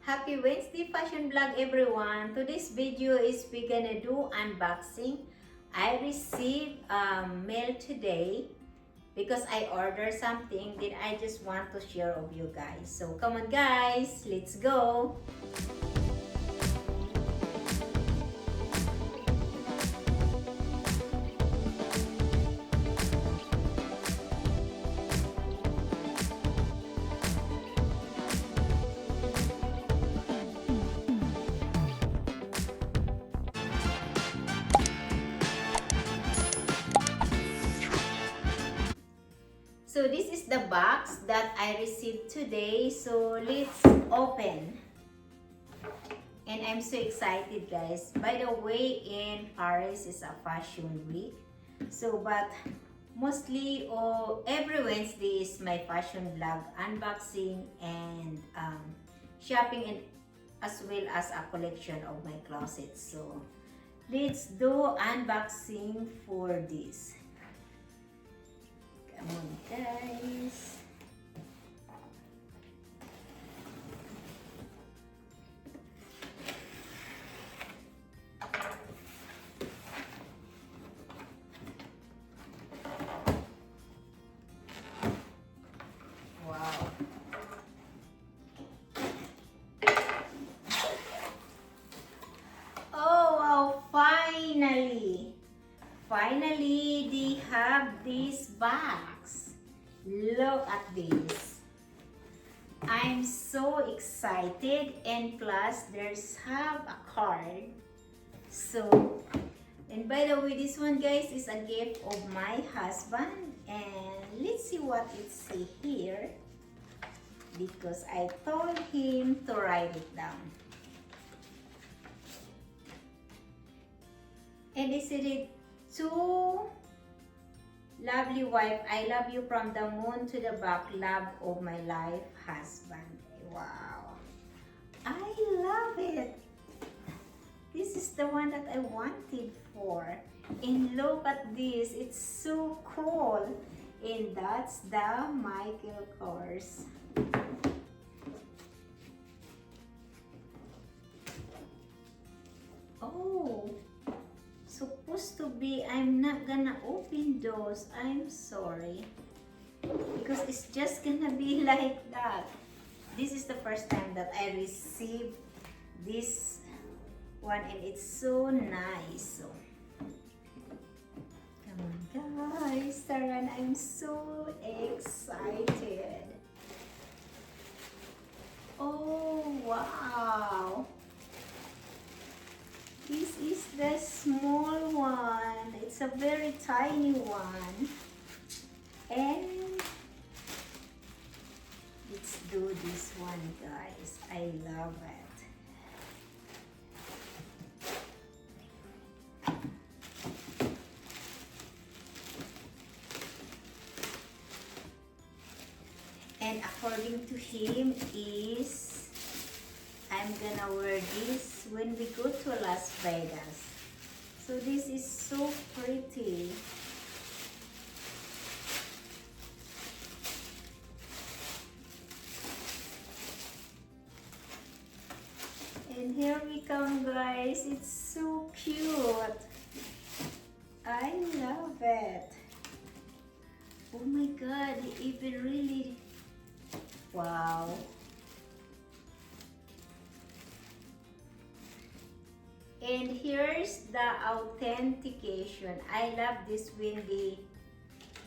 Happy Wednesday fashion vlog everyone. Today's video is we gonna do unboxing. I received mail today because I ordered something that I just want to share with you guys. So come on guys, let's go. So this is the box that I received today. So let's open. And I'm so excited guys. By the way, in Paris is a fashion week. So but mostly every Wednesday is my fashion vlog, unboxing and shopping, and as well as a collection of my closet. So let's do unboxing for this. Come on guys. Wow. Oh wow, finally. Finally, they have this box. Look at this. I'm so excited, and plus there's have a card. So, and by the way, this one guys is a gift of my husband, and let's see what it say here because I told him to write it down. And they said it, to lovely wife, I love you from the moon to the back, love of my life, husband. Wow. I love it. This is the one that I wanted for. And look at this. It's so cool. And that's the Michael Kors. Oh. Supposed to be, I'm not gonna open those. I'm sorry. Because it's just gonna be like that. This is the first time that I received this one, and it's so nice. So, come on guys, Taran, I'm so excited. Oh wow. This is the small one. It's a very tiny one. And let's do this one, guys. I love it. And according to him is I'm gonna wear this when we go to Las Vegas. So this is so pretty. And here we come guys. It's so cute. I love it. Oh my god, it even really, wow. And here's the authentication. I love this when they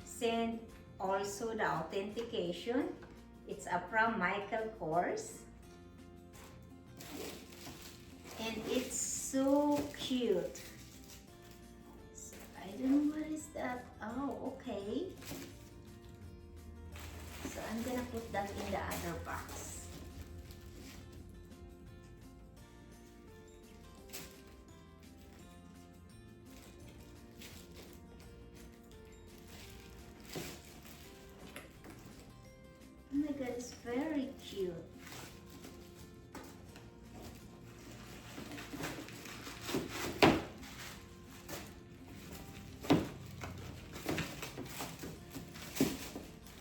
send also the authentication. It's from Michael Kors. And it's so cute. So, I don't know what is that. Oh, okay. So I'm gonna put that in the other box. Oh my god, it's very cute.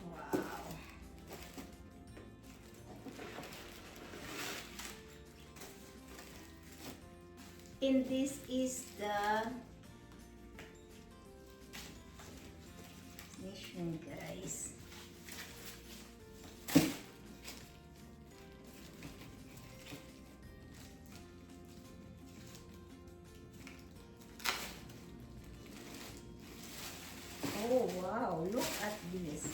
Wow. And this is the mission, guys. Oh wow, look at this.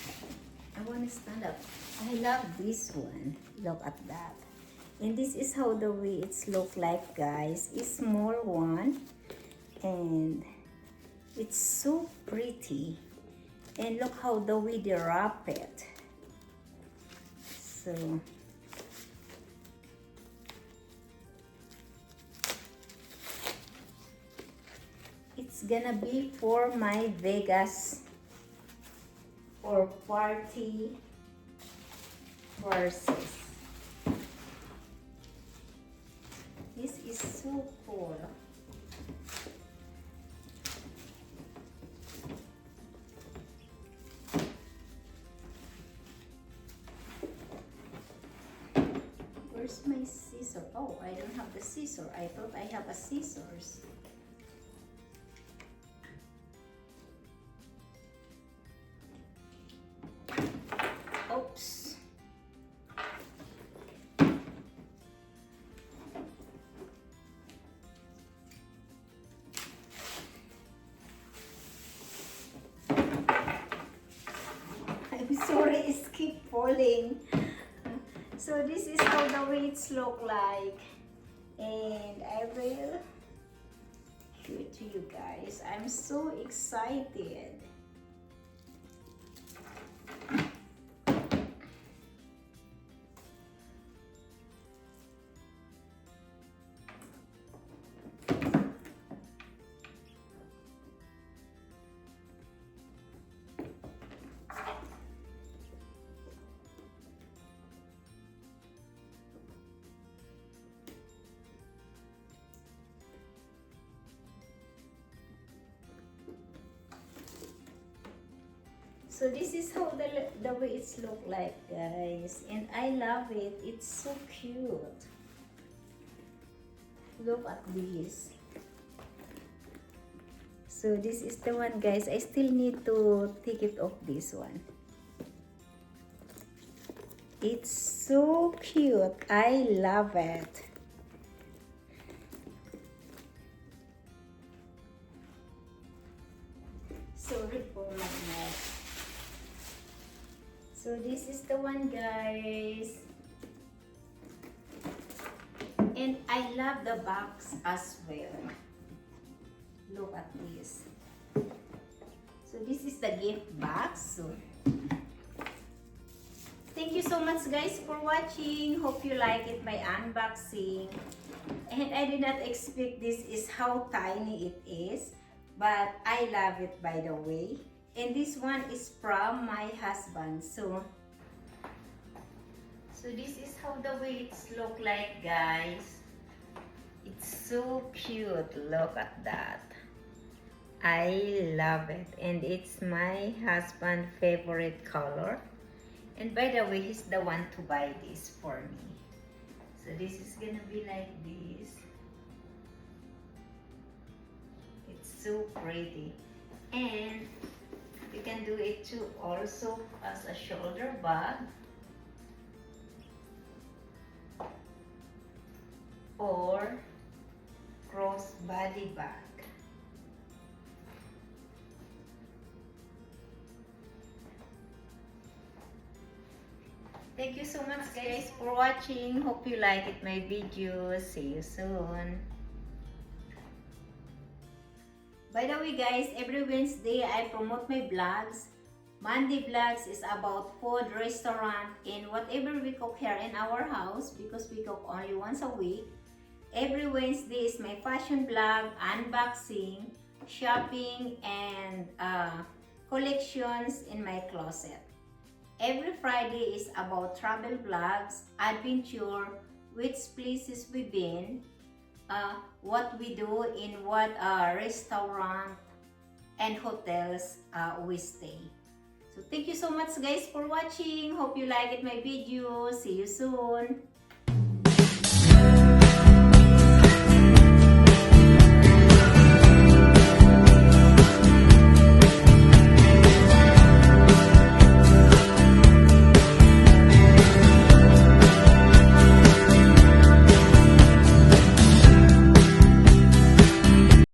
I want to stand up. I love this one. Look at that. And this is how the way it's look like, guys. It's small one. And it's so pretty. And look how the way they wrap it. So it's gonna be for my Vegas or party purses. This is so cool. Where's my scissor? Oh, I don't have the scissor. I thought I have a scissors. Oops. I'm sorry, it's keep falling. So this is how the weights look like. And I will show it to you guys. I'm so excited. So this is how the way it's look like, guys, and I love it. It's so cute. Look at this. So this is the one, guys. I still need to take it off this one. It's so cute. I love it. Sorry for my mess. So this is the one, guys. And I love the box as well. Look at this. So this is the gift box. So thank you so much, guys, for watching. Hope you like it, my unboxing. And I did not expect this is how tiny it is. But I love it, by the way. And this one is from my husband. So this is how the weights look like, guys. It's so cute. Look at that. I love it. And it's my husband's favorite color. And by the way, he's the one to buy this for me. So this is gonna be like this. It's so pretty. And you can do it too also as a shoulder bag or crossbody bag. Thank you so much, guys, for watching. Hope you like it, my video. See you soon. By the way, guys, every Wednesday I promote my vlogs. Monday vlogs is about food, restaurant, and whatever we cook here in our house because we cook only once a week. Every Wednesday is my fashion vlog, unboxing, shopping, and collections in my closet. Every Friday is about travel vlogs, adventure, which places we've been, what we do in what restaurant and hotels we stay. So thank you so much, guys, for watching. Hope you like it, my video. See you soon.